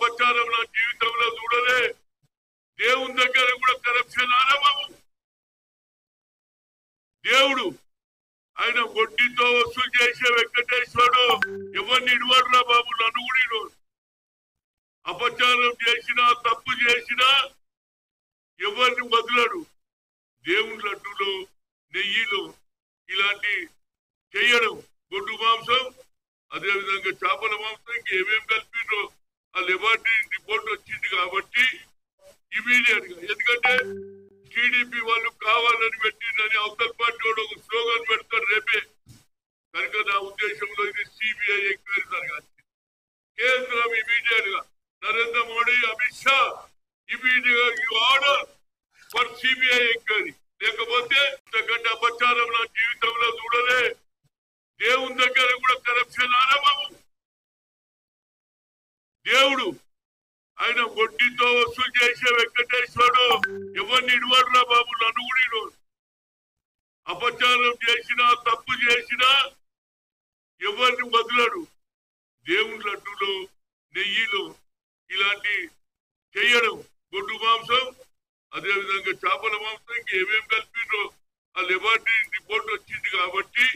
అపచారం నా జీవితంలో చూడలే. దేవుని దగ్గర కూడా కరప్షన్ ఆరంభము. దేవుడు ఆయన వడ్డీతో వసూలు చేసే వెంకటేశ్వరుడు ఎవరిని ఇడవడురా బాబు, నన్ను కూడా ఇడవడు. అపచారం చేసినా తప్పు చేసినా ఎవరిని వదలడు. దేవుని లడ్డులో నెయ్యిలో ఇలాంటి చేయడం, గొడ్డు మాంసం, అదేవిధంగా చేపల మాంసం, ఇంకేమేమి కలిపినో ఆ లెబార్టరీ రిపోర్ట్ వచ్చింది కాబట్టి ఇమీడియట్ గా, ఎందుకంటే టీడీపీ వాళ్ళు కావాలని పెట్టిందని అవతల పార్టీ వాడు ఒక స్లోగన్ పెడతారు రేపే. కనుక నా ఉద్దేశంలో ఇది సిబిఐ ఎంక్వైరీ జరగాలి. కేంద్రం ఇమీడియట్ గా నరేంద్ర మోడీ, అమిత్ షా ఇమీడియట్ గా ఆర్డర్ ఫర్ సిబిఐ ఎంక్వైరీ. లేకపోతే ఇంతకంటే అపచారం నా జీవితంలో చూడలే. దేవుని దగ్గర కూడా కరప్షన్ ఆరంభము. దేవుడు ఆయన వడ్డీతో వసూలు చేసే వెంకటేశ్వరుడు ఎవరిని ఇడవడురా బాబు, నన్ను కూడా ఇడవడు. అపచారం చేసినా తప్పు చేసినా ఎవరిని వదలడు. దేవుని లడ్డులో నెయ్యిలో ఇలాంటి చేయడం, గొడ్డు మాంసం, అదేవిధంగా చేపల మాంసం, ఇంకేమేమి కలిపినో ఆ లెబార్టరీ రిపోర్ట్ వచ్చింది కాబట్టి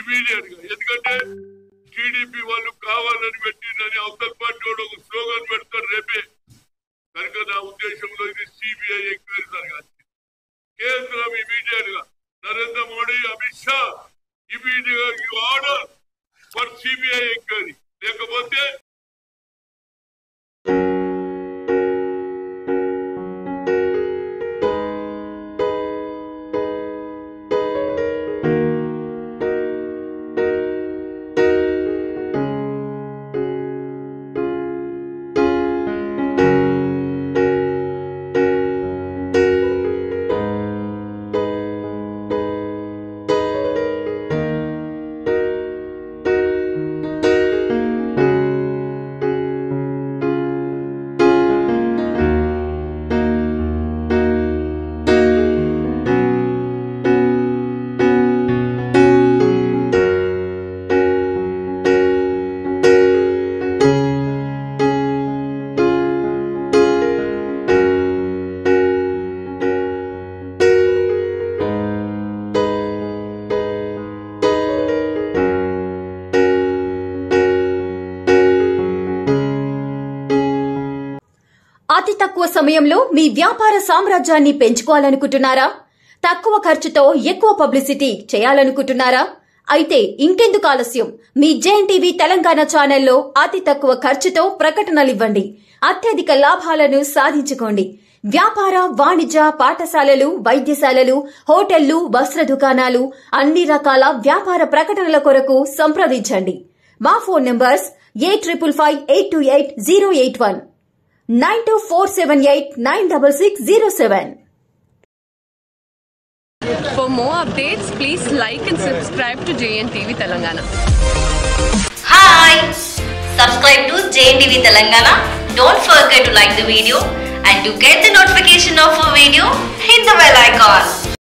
ఇమీడియట్ గా, ఎందుకంటే టీడీపీ వాళ్ళు కావాలని పెట్టిందని అవతల పార్టీ వాడు ఒక స్లోగన్ పెడతారు రేపే. కనుక నా ఉద్దేశంలో ఇది సిబిఐ ఎంక్వైరీ జరగాలి. కేంద్రం ఇమీడియట్ గా నరేంద్ర మోడీ, అమిత్ షా ఇమీడియట్ గా ఆర్డర్ ఫర్ సిబిఐ ఎంక్వైరీ. లేకపోతే అతి తక్కువ సమయంలో మీ వ్యాపార సామ్రాజ్యాన్ని పెంచుకోవాలనుకుంటున్నారా? తక్కువ ఖర్చుతో ఎక్కువ పబ్లిసిటీ చేయాలనుకుంటున్నారా? అయితే ఇంకెందుకు ఆలస్యం? మీ జేఎన్టీవీ తెలంగాణ ఛానల్లో అతి తక్కువ ఖర్చుతో ప్రకటనలివ్వండి. అత్యధిక లాభాలను సాధించుకోండి. వ్యాపార, వాణిజ్య, పాఠశాలలు, వైద్యశాలలు, హోటళ్లు, వస్త్ర దుకాణాలు, అన్ని రకాల వ్యాపార ప్రకటనల కొరకు సంప్రదించండి. మా phone numbers 8558288081, 9247896607. For more updates, please like and subscribe to JNTV Telangana. Hi! Subscribe to JNTV Telangana. Don't forget to like the video and to get the notification of a video, hit the bell icon.